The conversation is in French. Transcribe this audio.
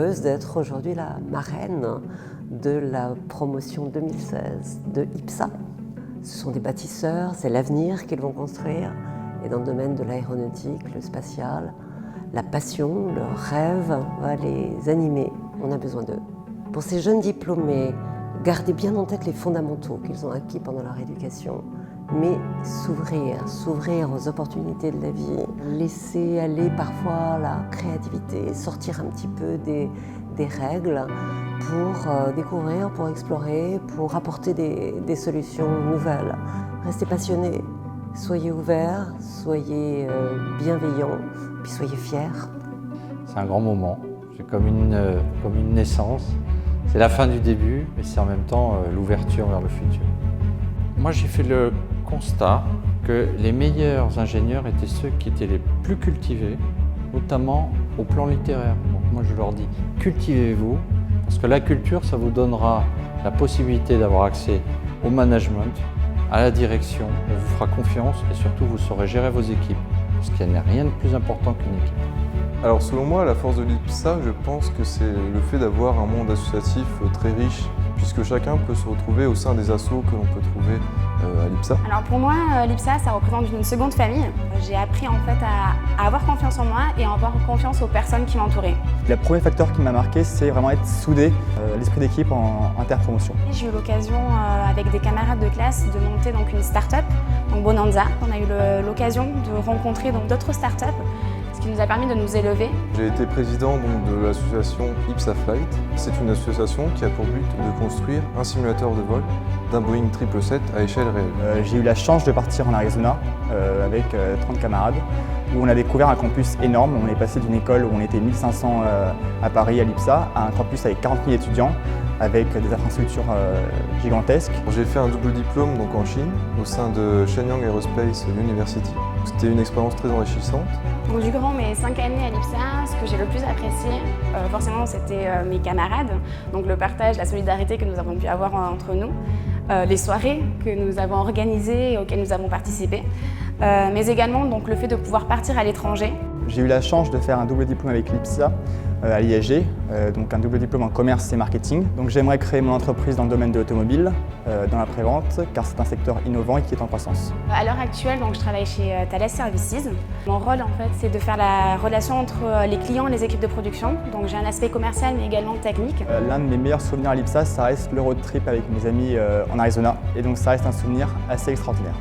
heureuse d'être aujourd'hui la marraine de la promotion 2016 de IPSA. Ce sont des bâtisseurs, c'est l'avenir qu'ils vont construire. Et dans le domaine de l'aéronautique, le spatial, la passion, le rêve va les animer. On a besoin d'eux. Pour ces jeunes diplômés, gardez bien en tête les fondamentaux qu'ils ont acquis pendant leur éducation, mais s'ouvrir aux opportunités de la vie, laisser aller parfois la créativité, sortir un petit peu des règles pour découvrir, pour explorer, pour apporter des solutions nouvelles. Restez passionnés, soyez ouverts, soyez bienveillants, puis soyez fiers. C'est un grand moment, c'est comme une naissance. C'est la fin du début, mais c'est en même temps l'ouverture vers le futur. Moi, j'ai fait le constat que les meilleurs ingénieurs étaient ceux qui étaient les plus cultivés, notamment au plan littéraire. Donc moi, je leur dis, cultivez-vous, parce que la culture, ça vous donnera la possibilité d'avoir accès au management, à la direction, on vous fera confiance et surtout, vous saurez gérer vos équipes, parce qu'il n'y a rien de plus important qu'une équipe. Alors selon moi, la force de l'IPSA, je pense que c'est le fait d'avoir un monde associatif très riche, puisque chacun peut se retrouver au sein des assos que l'on peut trouver à l'IPSA. Alors pour moi, l'IPSA, ça représente une seconde famille. J'ai appris en fait à avoir confiance en moi et à avoir confiance aux personnes qui m'entouraient. Le premier facteur qui m'a marqué, c'est vraiment être soudé, l'esprit d'équipe en interpromotion. J'ai eu l'occasion, avec des camarades de classe, de monter donc une start-up, donc Bonanza. On a eu l'occasion de rencontrer d'autres start-up, ce qui nous a permis de nous élever. J'ai été président donc, de l'association IPSA Flight. C'est une association qui a pour but de construire un simulateur de vol d'un Boeing 777 à échelle réelle. J'ai eu la chance de partir en Arizona avec 30 camarades, où on a découvert un campus énorme. On est passé d'une école où on était 1500 à Paris, à l'IPSA, à un campus avec 40 000 étudiants, avec des infrastructures gigantesques. J'ai fait un double diplôme donc, en Chine, au sein de Shenyang Aerospace University. C'était une expérience très enrichissante. Donc, durant mes 5 années à l'IPSA, ce que j'ai le plus apprécié, forcément, c'était mes camarades, donc le partage, la solidarité que nous avons pu avoir entre nous, les soirées que nous avons organisées et auxquelles nous avons participé, mais également donc, le fait de pouvoir partir à l'étranger. J'ai eu la chance de faire un double diplôme avec l'IPSA à l'IAG, donc un double diplôme en commerce et marketing. Donc j'aimerais créer mon entreprise dans le domaine de l'automobile, dans la prévente, car c'est un secteur innovant et qui est en croissance. À l'heure actuelle, donc, je travaille chez Thales Services. Mon rôle, en fait, c'est de faire la relation entre les clients et les équipes de production. Donc j'ai un aspect commercial, mais également technique. L'un de mes meilleurs souvenirs à l'IPSA, ça reste le road trip avec mes amis en Arizona. Et donc ça reste un souvenir assez extraordinaire.